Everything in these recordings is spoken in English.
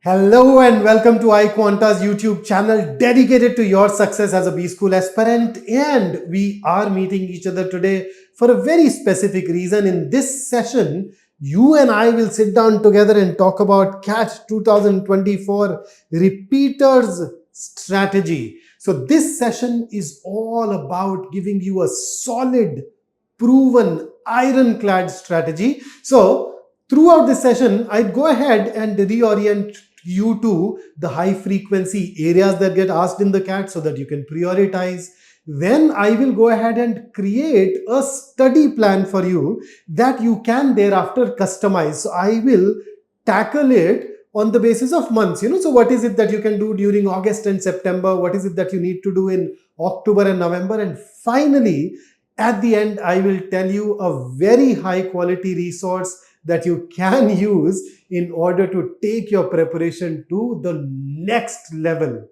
Hello and welcome to iQuanta's YouTube channel dedicated to your success as a B School aspirant. And we are meeting each other today for a very specific reason. In this session, you and I will sit down together and talk about CAT 2024 Repeaters Strategy. So this session is all about giving you a solid, proven, ironclad strategy. So throughout this session, I'd go ahead and reorient you to the high frequency areas that get asked in the CAT so that you can prioritize. Then I will go ahead and create a study plan for you that you can thereafter customize. So I will tackle it on the basis of months. So what is it that you can do during August and September? What is it that you need to do in October and November? And finally, at the end, I will tell you a very high quality resource that you can use in order to take your preparation to the next level.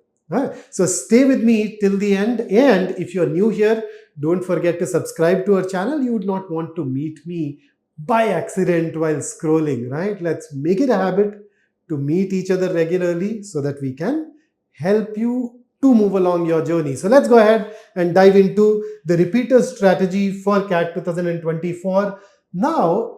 So stay with me till the end. And if you're new here, don't forget to subscribe to our channel. You would not want to meet me by accident while scrolling, right? Let's make it a habit to meet each other regularly so that we can help you to move along your journey. So let's go ahead and dive into the repeater strategy for CAT 2024. Now,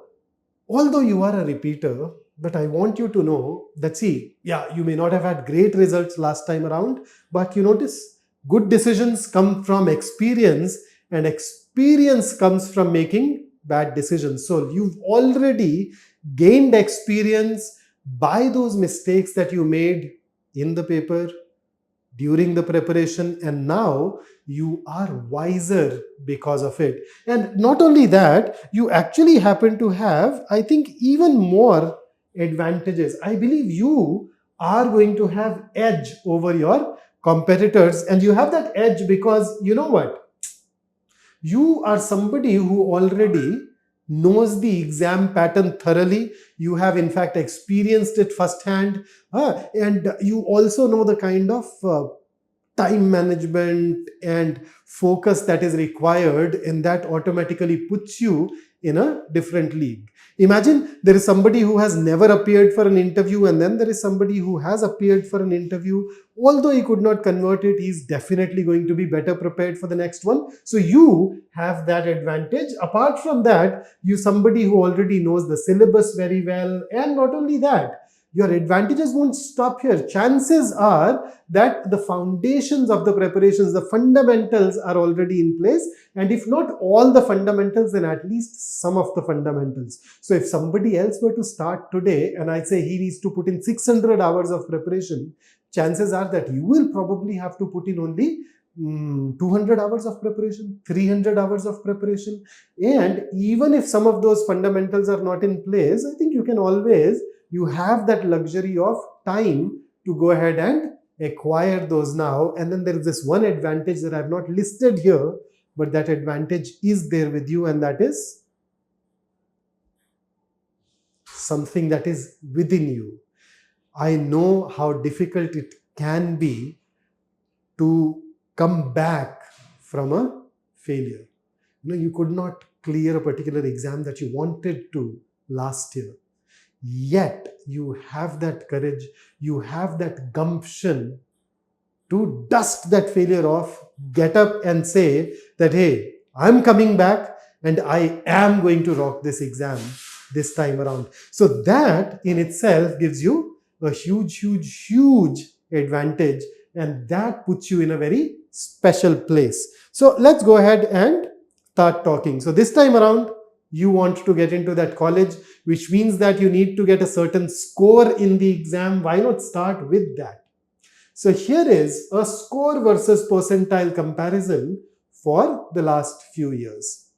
although you are a repeater, but I want you to know that, see, yeah, you may not have had great results last time around, but you notice good decisions come from experience and experience comes from making bad decisions. So you've already gained experience by those mistakes that you made in the paper, during the preparation, and now you are wiser because of it. And not only that, you actually happen to have, I think, even more advantages. I believe you are going to have edge over your competitors, and you have that edge because you know what? You are somebody who already knows the exam pattern thoroughly. You have in fact experienced it firsthand, and you also know the kind of time management and focus that is required, and that automatically puts you in a different league. Imagine there is somebody who has never appeared for an interview, and then there is somebody who has appeared for an interview. Although he could not convert it, he's definitely going to be better prepared for the next one. So you have that advantage. Apart from that, you somebody who already knows the syllabus very well. And not only that, your advantages won't stop here. Chances are that the foundations of the preparations, the fundamentals are already in place. And if not all the fundamentals, then at least some of the fundamentals. So if somebody else were to start today and I say he needs to put in 600 hours of preparation, chances are that you will probably have to put in only 200 hours of preparation, 300 hours of preparation. And even if some of those fundamentals are not in place, I think you have that luxury of time to go ahead and acquire those now. And then there is this one advantage that I've not listed here, but that advantage is there with you, and that is something that is within you. I know how difficult it can be to come back from a failure. You could not clear a particular exam that you wanted to last year. Yet you have that courage, you have that gumption to dust that failure off, get up and say that, hey, I'm coming back and I am going to rock this exam this time around. So that in itself gives you a huge, huge, huge advantage, and that puts you in a very special place. So let's go ahead and start talking. So this time around, you want to get into that college, which means that you need to get a certain score in the exam. Why not start with that? So here is a score versus percentile comparison for the last few years.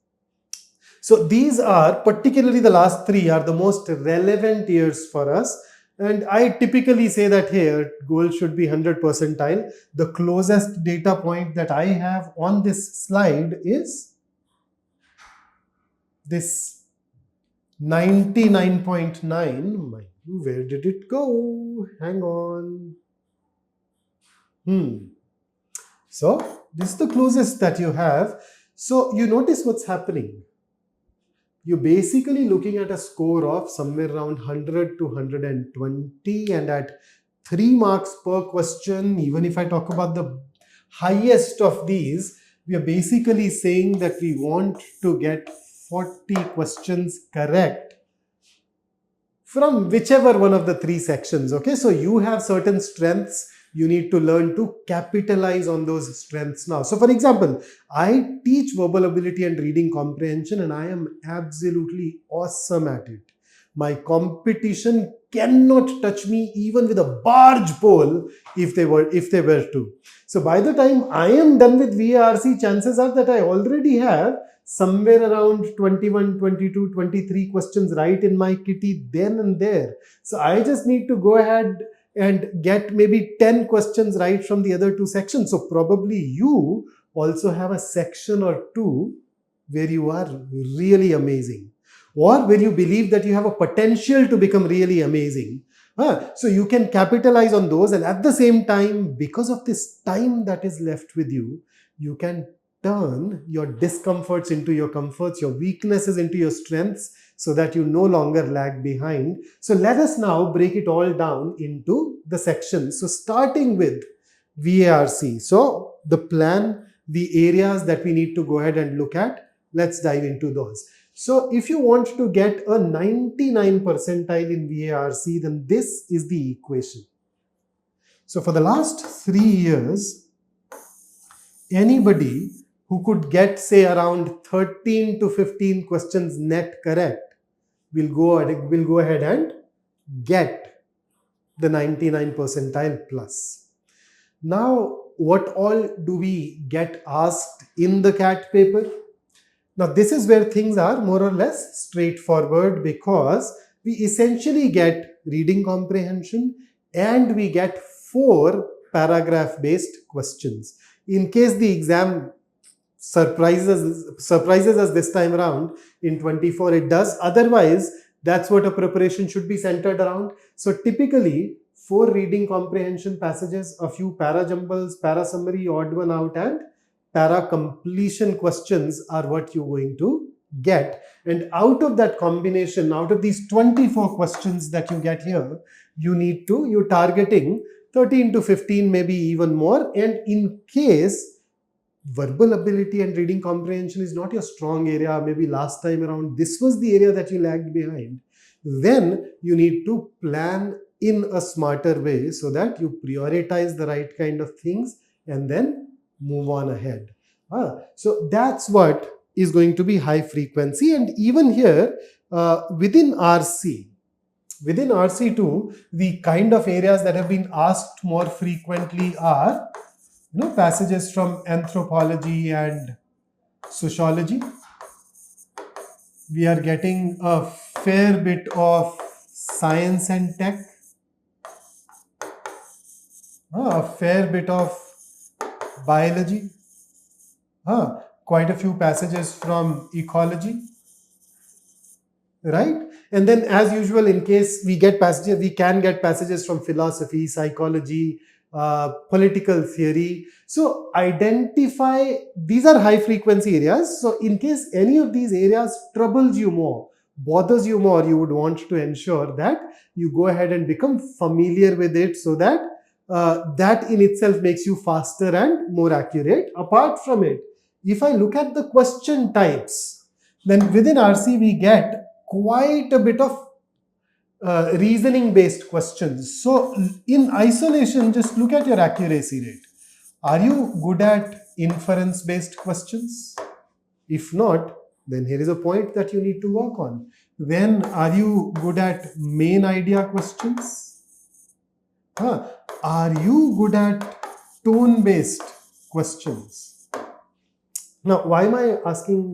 So these are, particularly the last 3 are the most relevant years for us. And I typically say that here, goal should be 100 percentile. The closest data point that I have on this slide is this 99.9. Where did it go? Hang on. So this is the closest that you have. So you notice what's happening. You're basically looking at a score of somewhere around 100 to 120, and at 3 marks per question. Even if I talk about the highest of these, we are basically saying that we want to get 40 questions correct from whichever one of the 3 sections. Okay, so you have certain strengths. You need to learn to capitalize on those strengths now. So for example, I teach verbal ability and reading comprehension, and I am absolutely awesome at it. My competition cannot touch me even with a barge pole if they were to. So by the time I am done with VARC, chances are that I already have somewhere around 21, 22, 23 questions right in my kitty then and there. So I just need to go ahead and get maybe 10 questions right from the other 2 sections. So probably you also have a section or 2 where you are really amazing, or where you believe that you have a potential to become really amazing. So you can capitalize on those, and at the same time, because of this time that is left with you, you can turn your discomforts into your comforts, your weaknesses into your strengths, so that you no longer lag behind. So let us now break it all down into the sections. So starting with VARC. So the plan, the areas that we need to go ahead and look at, let's dive into those. So if you want to get a 99 percentile in VARC, then this is the equation. So for the last 3 years, anybody who could get, say, around 13 to 15 questions net correct will go ahead and get the 99 percentile plus. Now, what all do we get asked in the CAT paper? Now, this is where things are more or less straightforward, because we essentially get reading comprehension and we get 4 paragraph-based questions. In case the exam surprises us this time around in 24, it does. Otherwise, that's what a preparation should be centered around. So typically 4 reading comprehension passages, a few para jumbles, para summary, odd one out, and para completion questions are what you're going to get. And out of that combination, out of these 24 questions that you get here, you're targeting 13 to 15, maybe even more. And in case verbal ability and reading comprehension is not your strong area, maybe last time around this was the area that you lagged behind, then you need to plan in a smarter way so that you prioritize the right kind of things and then move on ahead. So that's what is going to be high frequency. And even here within RC2, the kind of areas that have been asked more frequently are passages from anthropology and sociology. We are getting a fair bit of science and tech, a fair bit of biology, quite a few passages from ecology, right? And then as usual, in case we get passages, we can get passages from philosophy, psychology, political theory. So identify, these are high frequency areas. So in case any of these areas troubles you more, bothers you more, you would want to ensure that you go ahead and become familiar with it, so that that in itself makes you faster and more accurate. Apart from it, if I look at the question types, then within RC we get quite a bit of reasoning based questions. So in isolation, just look at your accuracy rate. Are you good at inference based questions? If not, then here is a point that you need to work on. Then are you good at main idea questions? Are you good at tone based questions? Now, why am I asking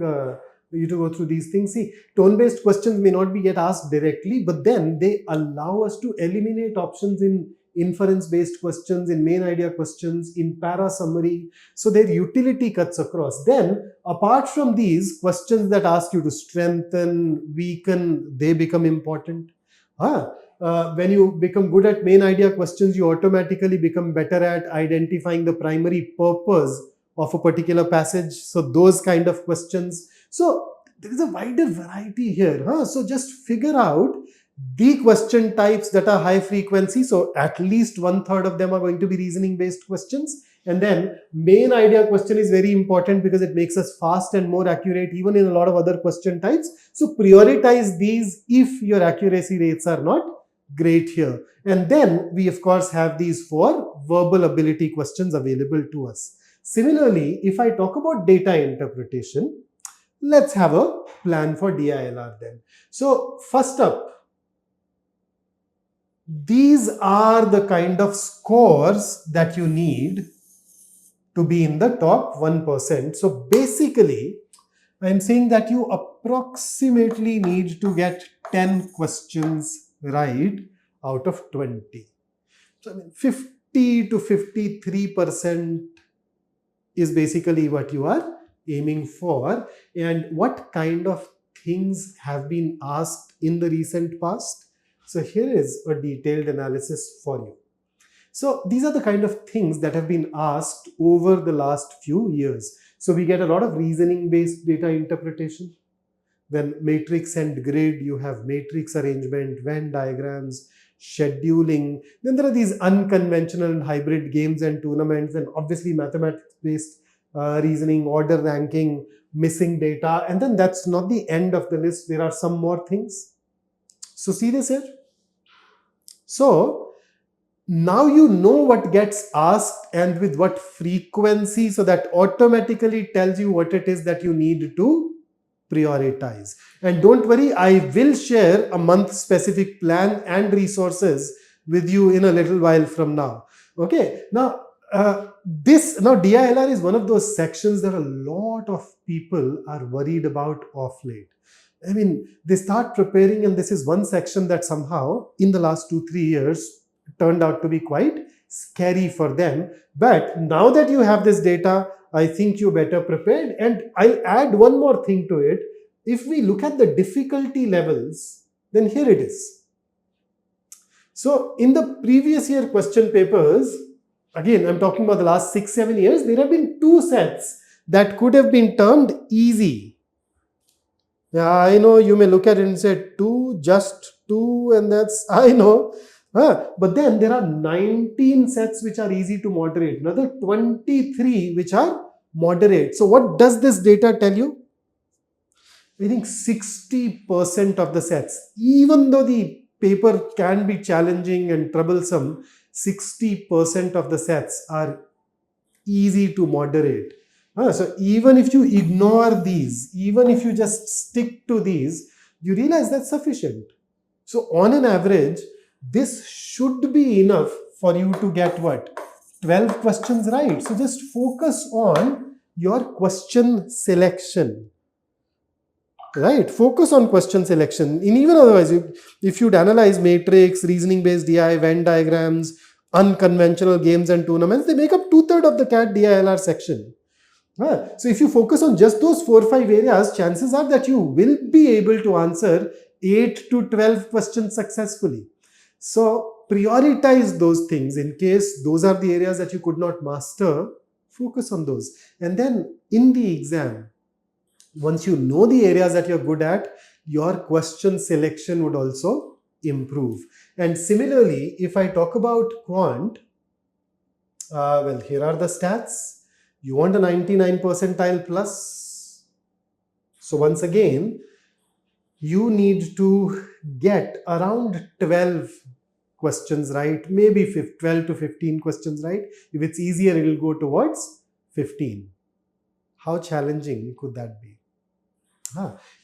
you to go through these things? See, tone-based questions may not be get asked directly, but then they allow us to eliminate options in inference-based questions, in main idea questions, in para summary. So their utility cuts across. Then, apart from these questions that ask you to strengthen, weaken, they become important. When you become good at main idea questions, you automatically become better at identifying the primary purpose of a particular passage. So those kind of questions. So there is a wider variety here. So just figure out The question types that are high frequency, so at least 1/3 of them are going to be reasoning based questions. And then main idea question is very important because it makes us fast and more accurate even in a lot of other question types. So prioritize these if your accuracy rates are not great here. And then we of course have these 4 verbal ability questions available to us. Similarly, if I talk about data interpretation, let's have a plan for DILR then. So first up, these are the kind of scores that you need to be in the top 1%. So basically, I'm saying that you approximately need to get 10 questions right out of 20. So I mean, 50 to 53% is basically what you are aiming for. And what kind of things have been asked in the recent past? So here is a detailed analysis for you. So these are the kind of things that have been asked over the last few years. So we get a lot of reasoning based data interpretation. Then matrix and grid, you have matrix arrangement, Venn diagrams, scheduling. Then there are these unconventional and hybrid games and tournaments, and obviously mathematics based reasoning, order ranking, missing data. And then that's not the end of the list. There are some more things. So see this here. So now you know what gets asked and with what frequency, so that automatically tells you what it is that you need to prioritize. And don't worry, I will share a month specific plan and resources with you in a little while from now. Okay, now DILR is one of those sections that a lot of people are worried about of late. I mean, they start preparing, and this is one section that somehow in the last 2-3 years turned out to be quite scary for them. But now that you have this data, I think you're better prepared. And I'll add one more thing to it. If we look at the difficulty levels, then here it is. So in the previous year question papers, again, I'm talking about the last 6-7 years, there have been 2 sets that could have been termed easy. Yeah, I know you may look at it and say 2, just 2, and that's, I know. But then there are 19 sets which are easy to moderate, another 23 which are moderate. So what does this data tell you? I think 60% of the sets, even though the paper can be challenging and troublesome, 60% of the sets are easy to moderate. So even if you ignore these, even if you just stick to these, you realize that's sufficient. So on an average, this should be enough for you to get what? 12 questions right. So just focus on your question selection. Right? Focus on question selection. And even otherwise, if you'd analyze matrix, reasoning based DI, Venn diagrams, unconventional games and tournaments, they make up 2/3 of the CAT DILR section. So if you focus on just those 4-5 areas, chances are that you will be able to answer 8 to 12 questions successfully. So prioritize those things in case those are the areas that you could not master. Focus on those. And then in the exam, once you know the areas that you're good at, your question selection would also improve. And similarly, if I talk about Quant, well, here are the stats. You want a 99 percentile plus. So once again, you need to get around 12 questions right, maybe 12 to 15 questions right. If it's easier, it will go towards 15. How challenging could that be?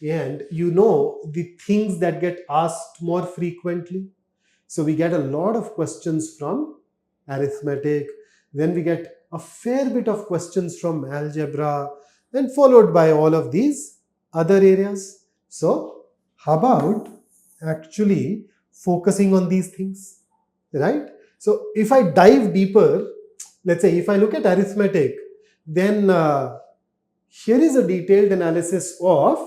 And you know the things that get asked more frequently. So we get a lot of questions from arithmetic, then we get a fair bit of questions from algebra, then followed by all of these other areas. So how about actually focusing on these things, right? So if I dive deeper, let's say if I look at arithmetic, then here is a detailed analysis of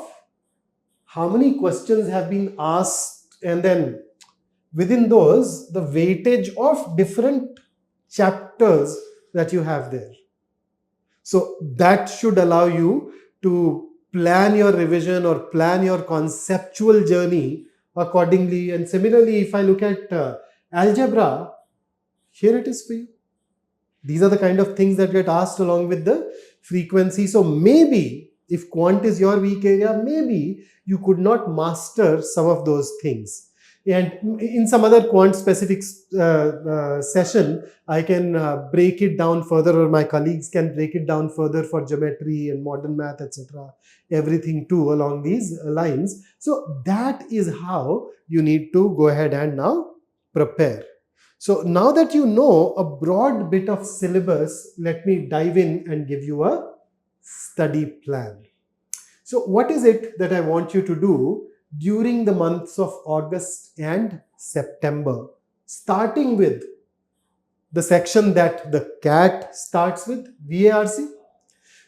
how many questions have been asked, and then within those, the weightage of different chapters that you have there. So that should allow you to plan your revision or plan your conceptual journey accordingly. And similarly, if I look at algebra, here it is for you. These are the kind of things that get asked along with the frequency. So maybe if quant is your weak area, maybe you could not master some of those things. And in some other quant specific session, I can break it down further, or my colleagues can break it down further for geometry and modern math, etc. Everything too along these lines. So that is how you need to go ahead and now prepare. So now that you know a broad bit of syllabus, let me dive in and give you a study plan. So what is it that I want you to do during the months of August and September, starting with the section that the CAT starts with, VARC?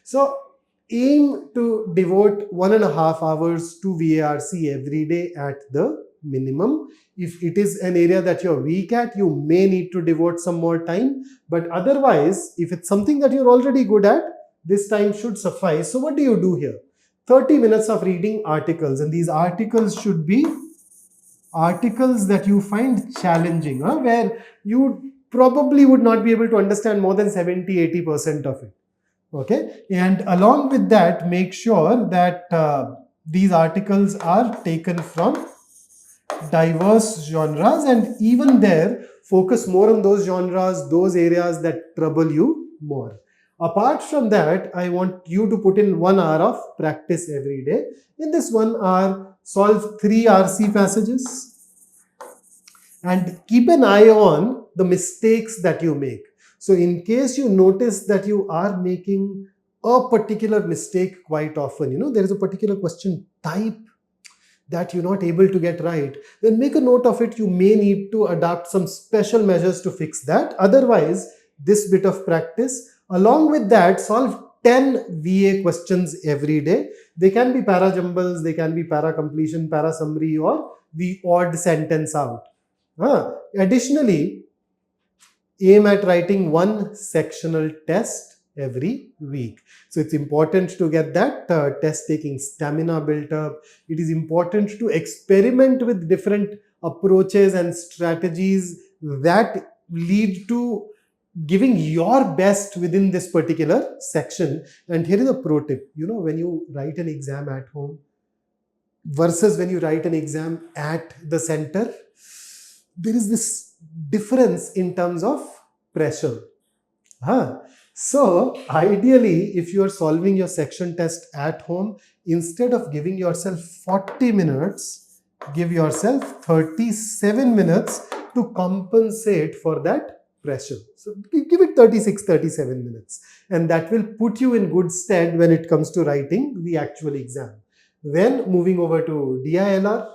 So aim to devote 1.5 hours to VARC every day at the minimum. If it is an area that you're weak at, you may need to devote some more time. But otherwise, if it's something that you're already good at, this time should suffice. So what do you do here? 30 minutes of reading articles. And these articles should be articles that you find challenging, where you probably would not be able to understand more than 70-80% of it. Okay, and along with that, make sure that these articles are taken from diverse genres, and even there, focus more on those genres, those areas that trouble you more. Apart from that, I want you to put in 1 hour of practice every day. In this 1 hour, solve 3 RC passages and keep an eye on the mistakes that you make. So in case you notice that you are making a particular mistake quite often, there is a particular question type that you're not able to get right, then make a note of it. You may need to adopt some special measures to fix that. Otherwise, this bit of practice, along with that, solve 10 VA questions every day. They can be para jumbles, they can be para completion, para summary, or the odd sentence out. Additionally, aim at writing 1 sectional test every week. So it's important to get that test taking stamina built up. It is important to experiment with different approaches and strategies that lead to giving your best within this particular section. And here is a pro tip. When you write an exam at home versus when you write an exam at the center, there is this difference in terms of pressure. So ideally, if you are solving your section test at home, instead of giving yourself 40 minutes, give yourself 37 minutes to compensate for that pressure. So give it 36, 37 minutes, and that will put you in good stead when it comes to writing the actual exam. Then moving over to DILR,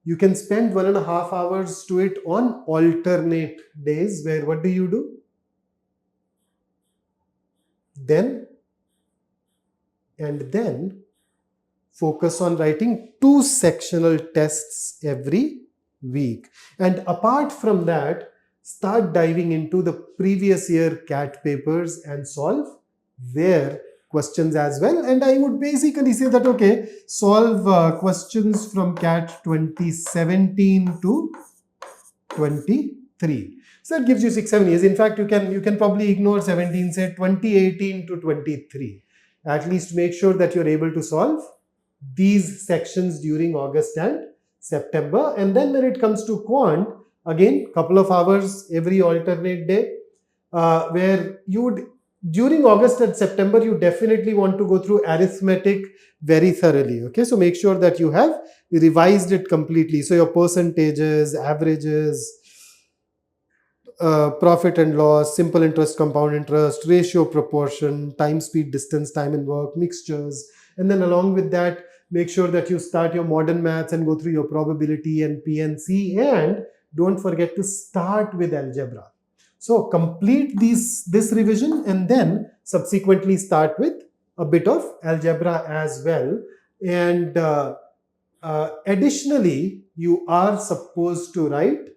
you can spend 1.5 hours to it on alternate days, where what do? Then focus on writing 2 sectional tests every week. And apart from that, start diving into the previous year CAT papers and solve their questions as well. And I would basically say that, okay, solve questions from CAT 2017 to 23. So that gives you 6-7 years. In fact, you can probably ignore 17, say 2018 to 23. At least make sure that you're able to solve these sections during August and September. And then when it comes to quant, again, couple of hours every alternate day, where you would, during August and September, you definitely want to go through arithmetic very thoroughly. Okay, so make sure that you have revised it completely. So your percentages, averages, profit and loss, simple interest, compound interest, ratio, proportion, time, speed, distance, time and work, mixtures. And then along with that, make sure that you start your modern maths and go through your probability and PNC, and don't forget to start with algebra. So complete this revision and then subsequently start with a bit of algebra as well. And additionally, you are supposed to write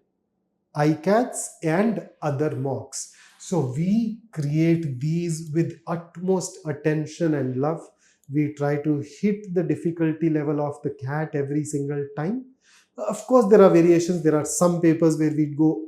ICATs and other mocks. So we create these with utmost attention and love. We try to hit the difficulty level of the CAT every single time. Of course, there are variations. There are some papers where we go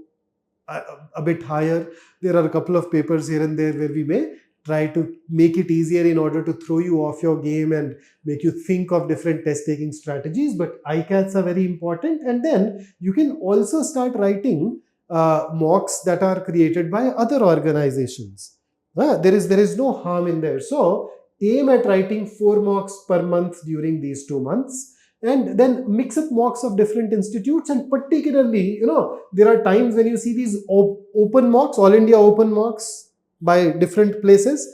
a, a bit higher. There are a couple of papers here and there where we may try to make it easier in order to throw you off your game and make you think of different test taking strategies. But ICATs are very important. And then you can also start writing mocks that are created by other organizations. There is no harm in there. So aim at writing 4 mocks per month during these 2 months, and then mix up mocks of different institutes. And particularly, there are times when you see these open mocks, all India open mocks by different places.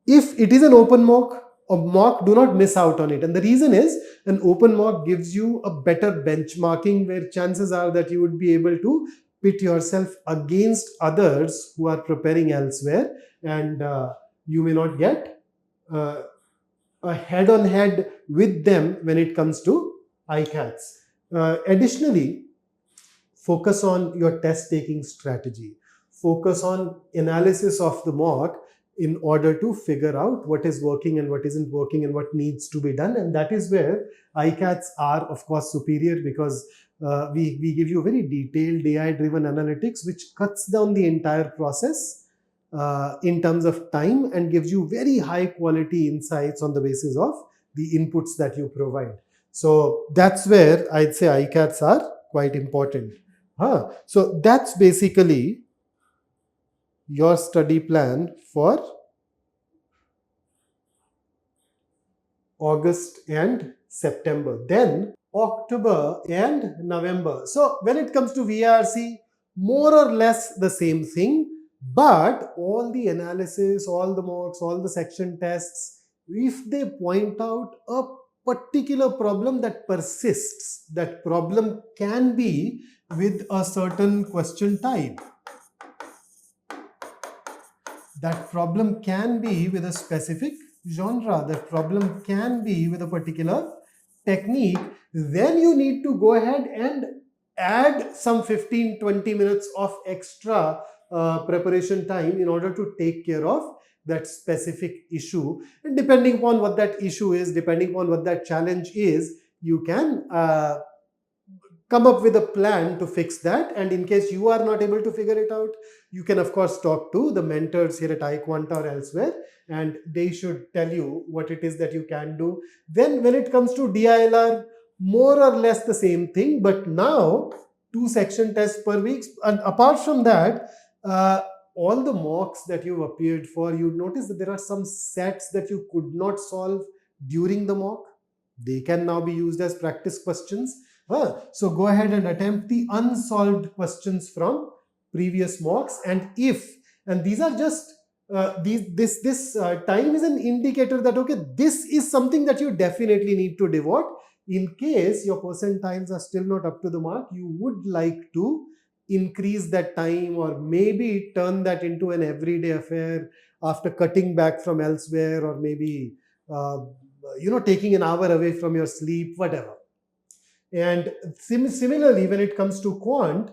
If it is an open mock, a mock, do not miss out on it. And the reason is, an open mock gives you a better benchmarking, where chances are that you would be able to pit yourself against others who are preparing elsewhere, and you may not get a head-on-head with them when it comes to ICATs. Additionally, focus on your test-taking strategy. Focus on analysis of the mock in order to figure out what is working and what isn't working and what needs to be done. And that is where ICATs are, of course, superior, because we give you very detailed AI-driven analytics, which cuts down the entire process in terms of time and gives you very high quality insights on the basis of the inputs that you provide. So that's where I'd say ICATs are quite important. So that's basically your study plan for August and September. Then October and November. So when it comes to VRC, more or less the same thing, but all the analysis, all the mocks, all the section tests, if they point out a particular problem that persists, that problem can be with a certain question type. That problem can be with a specific genre. That problem can be with a particular technique. Then you need to go ahead and add some 15-20 minutes of extra preparation time in order to take care of that specific issue. And depending upon what that issue is, depending upon what that challenge is, you can come up with a plan to fix that. And in case you are not able to figure it out, you can of course talk to the mentors here at iQuanta or elsewhere, and they should tell you what it is that you can do. Then when it comes to DILR, more or less the same thing, but now 2 section tests per week. And apart from that, all the mocks that you've appeared for, you notice that there are some sets that you could not solve during the mock. They can now be used as practice questions. So go ahead and attempt the unsolved questions from previous mocks. And these are just this time is an indicator that, okay, this is something that you definitely need to devote. In case your percentiles are still not up to the mark, you would like to increase that time, or maybe turn that into an everyday affair after cutting back from elsewhere, or maybe taking an hour away from your sleep, whatever. And similarly, when it comes to Quant,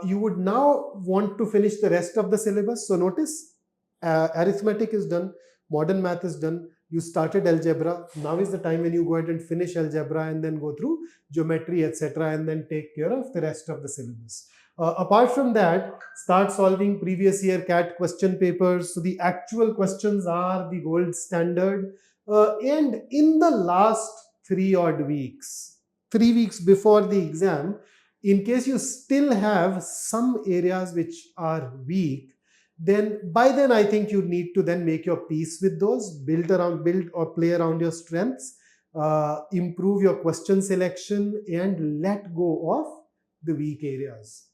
you would now want to finish the rest of the syllabus. So notice, arithmetic is done, modern math is done, you started algebra. Now is the time when you go ahead and finish algebra and then go through geometry, etc., and then take care of the rest of the syllabus. Apart from that, start solving previous year CAT question papers. So the actual questions are the gold standard. And in the last 3 odd weeks, 3 weeks before the exam, in case you still have some areas which are weak, then by then I think you need to then make your peace with those, build or play around your strengths, improve your question selection, and let go of the weak areas.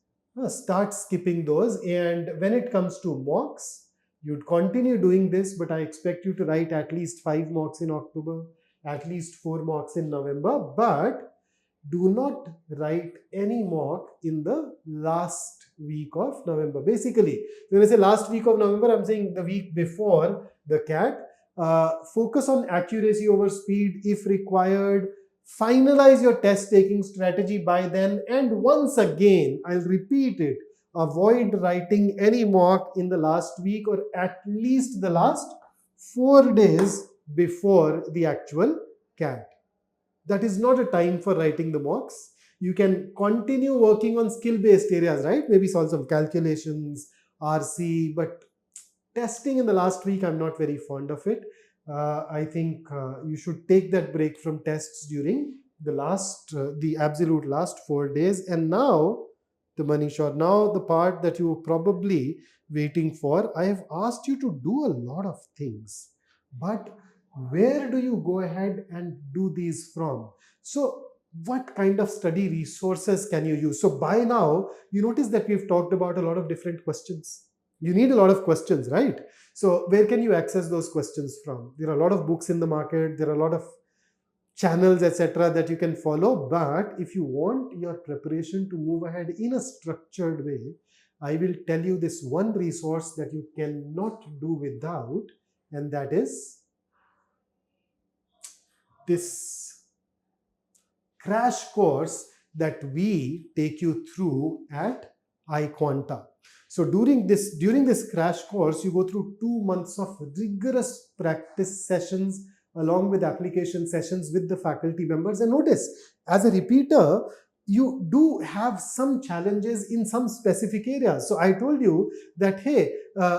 Start skipping those. And when it comes to mocks, you'd continue doing this, but I expect you to write at least 5 mocks in October, at least 4 mocks in November, but do not write any mock in the last week of November. Basically, when I say last week of November, I'm saying the week before the CAT. Focus on accuracy over speed if required. Finalize your test taking strategy by then. And once again, I'll repeat it, avoid writing any mock in the last week, or at least the last 4 days before the actual CAT. That is not a time for writing the mocks. You can continue working on skill-based areas, right? Maybe solve some calculations, RC, but testing in the last week, I'm not very fond of it. I think you should take that break from tests during the absolute last 4 days. And now, the money shot. Now, the part that you were probably waiting for. I have asked you to do a lot of things, but where do you go ahead and do these from? So, what kind of study resources can you use? So, by now, you notice that we've talked about a lot of different questions. You need a lot of questions, right? So where can you access those questions from? There are a lot of books in the market, there are a lot of channels, etc., that you can follow. But if you want your preparation to move ahead in a structured way, I will tell you this one resource that you cannot do without, and that is this crash course that we take you through at iQuanta. So during this crash course, you go through 2 months of rigorous practice sessions along with application sessions with the faculty members. And notice, as a repeater, you do have some challenges in some specific areas. So I told you that, hey,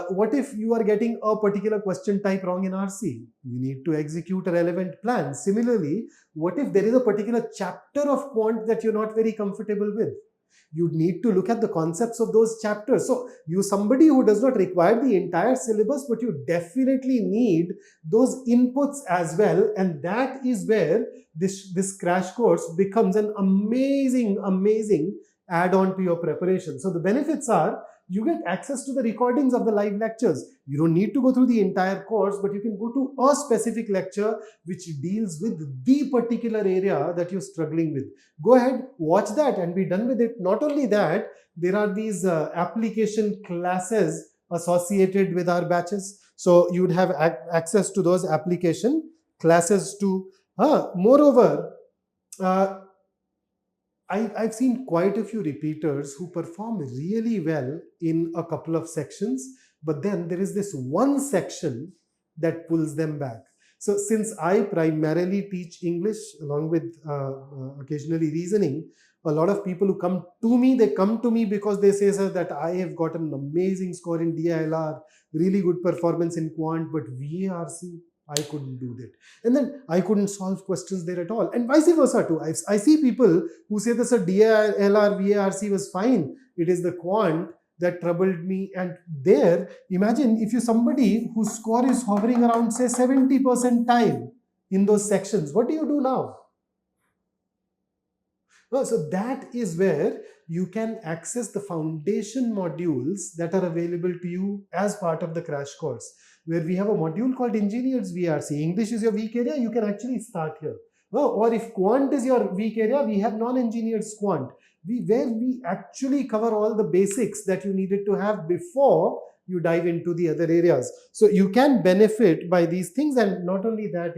what if you are getting a particular question type wrong in RC? You need to execute a relevant plan. Similarly, what if there is a particular chapter of Quant that you're not very comfortable with? You need to look at the concepts of those chapters. So you somebody who does not require the entire syllabus, but you definitely need those inputs as well. And that is where this crash course becomes an amazing add-on to your preparation. So the benefits are, you get access to the recordings of the live lectures. You don't need to go through the entire course, but you can go to a specific lecture which deals with the particular area that you're struggling with. Go ahead, watch that and be done with it. Not only that, there are these application classes associated with our batches. So you would have access to those application classes too. Moreover, I've seen quite a few repeaters who perform really well in a couple of sections, but then there is this one section that pulls them back. So since I primarily teach English along with occasionally reasoning, a lot of people who come to me, they come to me because they say, sir, that I have got an amazing score in DILR, really good performance in Quant, but VARC, I couldn't do that. And then I couldn't solve questions there at all. And vice versa too. I see people who say this, a DILR, VARC was fine. It is the Quant that troubled me. And there, imagine if you somebody whose score is hovering around, say, 70% in those sections, what do you do now? So that is where you can access the foundation modules that are available to you as part of the crash course, where we have a module called Engineers VRC. English is your weak area, you can actually start here. Or if Quant is your weak area, we have non-engineers Quant, where we actually cover all the basics that you needed to have before you dive into the other areas. So you can benefit by these things. And not only that,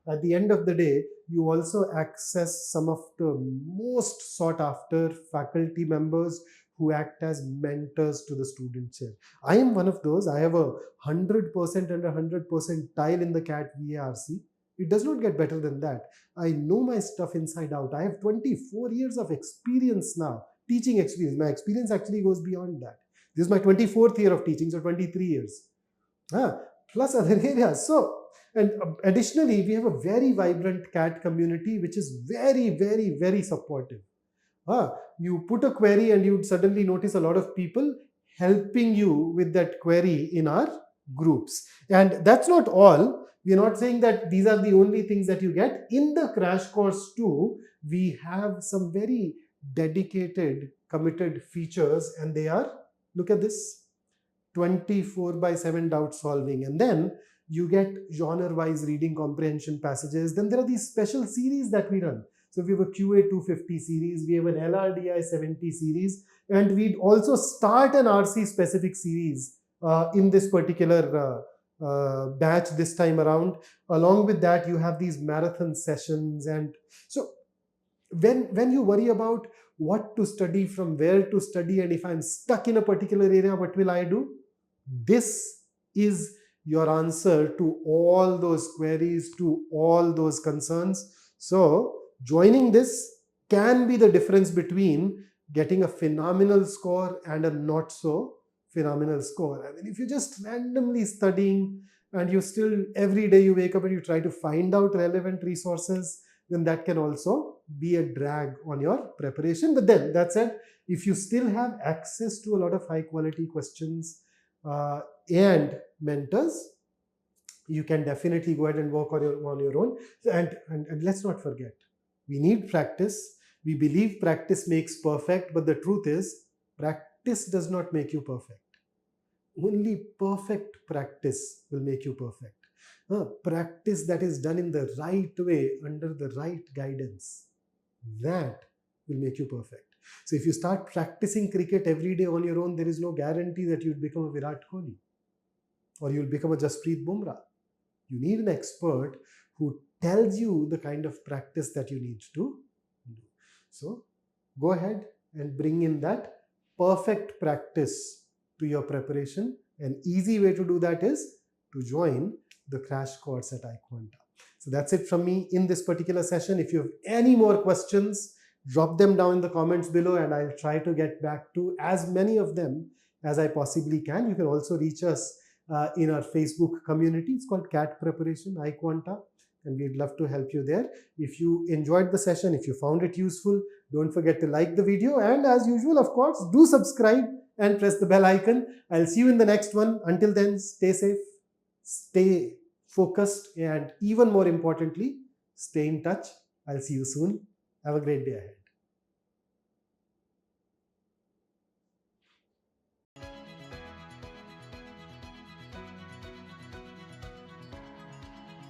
at the end of the day, you also access some of the most sought after faculty members who act as mentors to the students here. I am one of those. I have a 100% and 100% tile in the CAT VARC. It does not get better than that. I know my stuff inside out. I have 24 years of experience now, teaching experience. My experience actually goes beyond that. This is my 24th year of teaching, so 23 years. Plus other areas. So, and additionally, we have a very vibrant CAT community, which is very supportive. You put a query and you'd suddenly notice a lot of people helping you with that query in our groups. And that's not all. We're not saying that these are the only things that you get. In the crash course too, we have some very dedicated, committed features, and they are, look at this, 24/7 doubt solving. And then you get genre-wise reading comprehension passages. Then there are these special series that we run. So we have a QA 250 series, we have an LRDI 70 series, and we also start an RC specific series in this particular batch this time around. Along with that, you have these marathon sessions. And so when you worry about what to study, from where to study, and if I'm stuck in a particular area, what will I do? This is your answer to all those queries, to all those concerns. So joining this can be the difference between getting a phenomenal score and a not so phenomenal score. I mean, if you're just randomly studying and you still every day you wake up and you try to find out relevant resources, then that can also be a drag on your preparation. But then that said, if you still have access to a lot of high quality questions and mentors, you can definitely go ahead and work on your own. And let's not forget, we need practice. We believe practice makes perfect, but the truth is, practice does not make you perfect. Only perfect practice will make you perfect. Practice that is done in the right way, under the right guidance, that will make you perfect. So if you start practicing cricket every day on your own, there is no guarantee that you'll become a Virat Kohli or you'll become a Jasprit Bumrah. You need an expert who tells you the kind of practice that you need to do. So go ahead and bring in that perfect practice to your preparation. An easy way to do that is to join the crash course at iQuanta. So that's it from me in this particular session. If you have any more questions, drop them down in the comments below and I'll try to get back to as many of them as I possibly can. You can also reach us in our Facebook community. It's called CAT Preparation, iQuanta, and we'd love to help you there. If you enjoyed the session, if you found it useful, don't forget to like the video, and as usual, of course, do subscribe and press the bell icon. I'll see you in the next one. Until then, stay safe, stay focused, and even more importantly, stay in touch. I'll see you soon. Have a great day ahead.